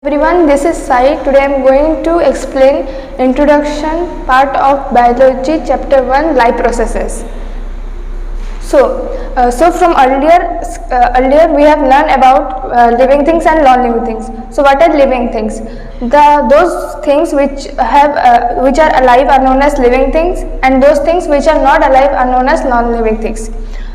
Everyone, this is Sai. Today I am going to explain introduction part of biology chapter 1 life processes. So from earlier we have learned about living things and non-living things. So what are living things? Those things which are alive are known as living things, and those things which are not alive are known as non-living things.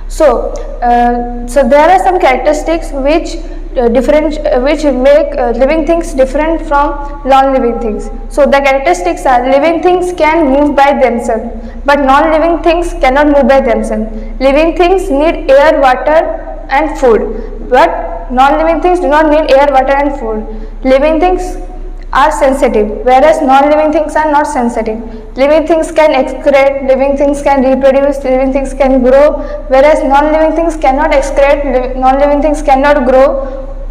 So there are some characteristics which make living things different from non-living things. So the characteristics are: living things can move by themselves, but non-living things cannot move by themselves. Living things need air, water and food, but non-living things do not need air, water and food. Living things are sensitive, whereas non-living things are not sensitive. Living things can excrete, living things can reproduce, living things can grow, whereas non-living things cannot excrete, non-living things cannot grow,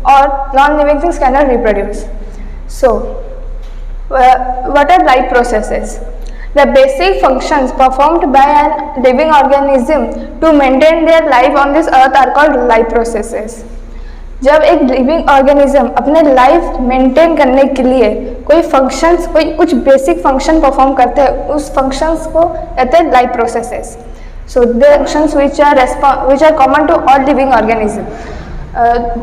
or non-living things cannot reproduce. So, what are life processes? The basic functions performed by a living organism to maintain their life on this earth are called life processes. जब एक living organism अपने life maintain करने के लिए कोई कुछ basic function perform करते हैं, उस फंक्शंस को कहते हैं life processes. So the functions which are common to all living organisms.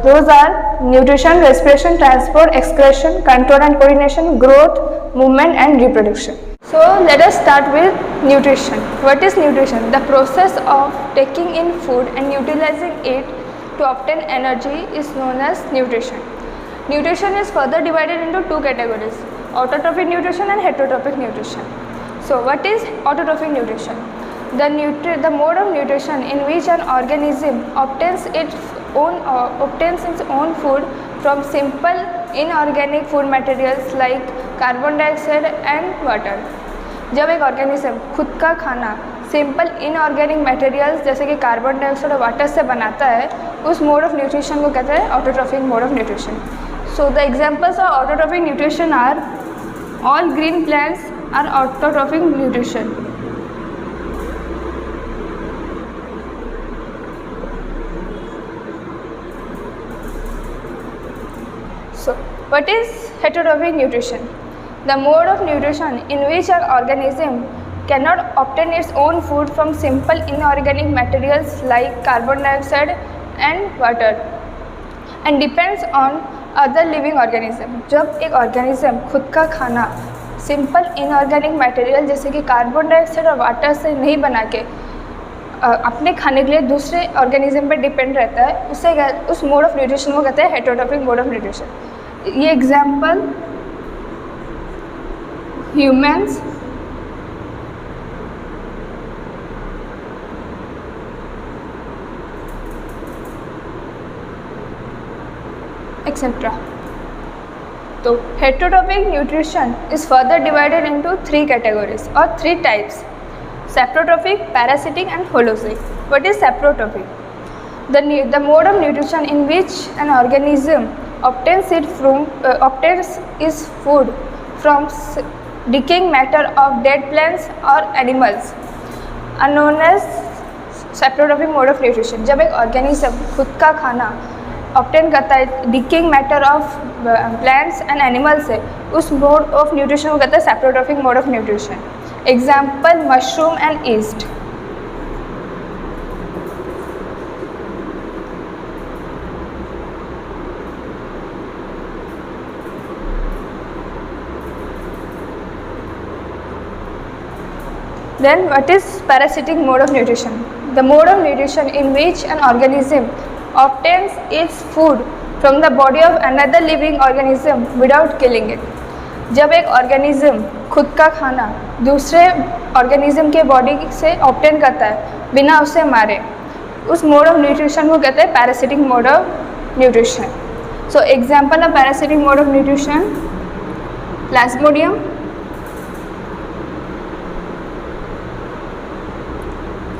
Those are nutrition, respiration, transport, excretion, control and coordination, growth, movement and reproduction. So let us start with nutrition. What is nutrition? The process of taking in food and utilizing it to obtain energy is known as nutrition. Nutrition is further divided into two categories: autotrophic nutrition and heterotrophic nutrition. So what is autotrophic nutrition? The mode of nutrition in which an organism obtains its own food from simple inorganic food materials like carbon dioxide and water. जब एक organism खुद का खाना simple inorganic materials जैसे कि carbon dioxide और water से बनाता है, उस मोड ऑफ न्यूट्रिशन को कहते हैं autotrophic mode of nutrition. So the examples of autotrophic nutrition are: all green plants are autotrophic nutrition. So what is heterotrophic nutrition? The mode of nutrition in which an organism cannot obtain its own food from simple inorganic materials like carbon dioxide and water and depends on other living organism. जब एक organism खुद का खाना simple inorganic material जैसे कि carbon dioxide और water से नहीं बना के अपने खाने के लिए दूसरे ऑर्गेनिज्म पर डिपेंड रहता है, उस मोड ऑफ न्यूट्रिशन को कहते हैं हेटरोट्रॉफिक मोड ऑफ न्यूट्रिशन. ये example humans, etc. So heterotrophic nutrition is further divided into three categories or three types: saprotrophic, parasitic and holozoic. What is saprotrophic? The mode of nutrition in which an organism obtains its food from decaying matter of dead plants or animals are known as saprotrophic mode of nutrition. जब एक organism खुद का खाना obtain करता है decaying matter of plants and animals से, उस mode of nutrition को कहते हैं saprotrophic mode of nutrition. Example mushroom and yeast. Then what is parasitic mode of nutrition? The mode of nutrition in which an organism obtains its food from the body of another living organism without killing it. जब एक organism खुद का खाना दूसरे organism के body से obtain करता है बिना उसे मारे, उस मोड ऑफ न्यूट्रिशन को कहते हैं parasitic mode of nutrition. So example of parasitic mode of nutrition: Plasmodium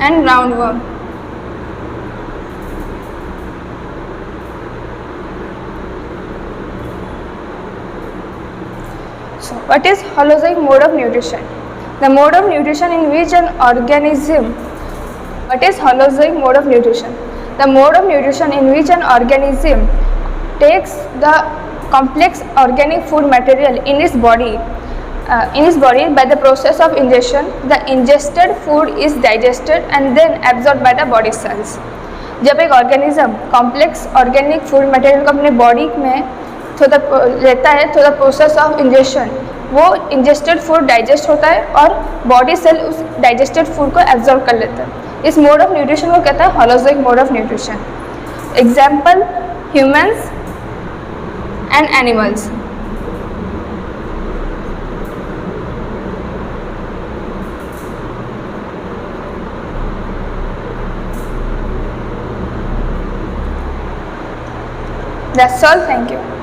and roundworm. So what is holozoic mode of nutrition? The mode of nutrition in which an organism. What is holozoic mode of nutrition? The mode of nutrition in which an organism takes the complex organic food material in its body. By the process of ingestion, the ingested food is digested and then absorbed by the body cells. जब एक organism complex organic food material को अपने body में लेता है through the process of injection, वो ingested food digest होता है और बॉडी सेल उस डाइजेस्टेड फूड को एब्जॉर्ब कर लेता है। इस मोड ऑफ न्यूट्रिशन को कहता है holozoic mode of nutrition. Example humans and animals. That's all. Thank you.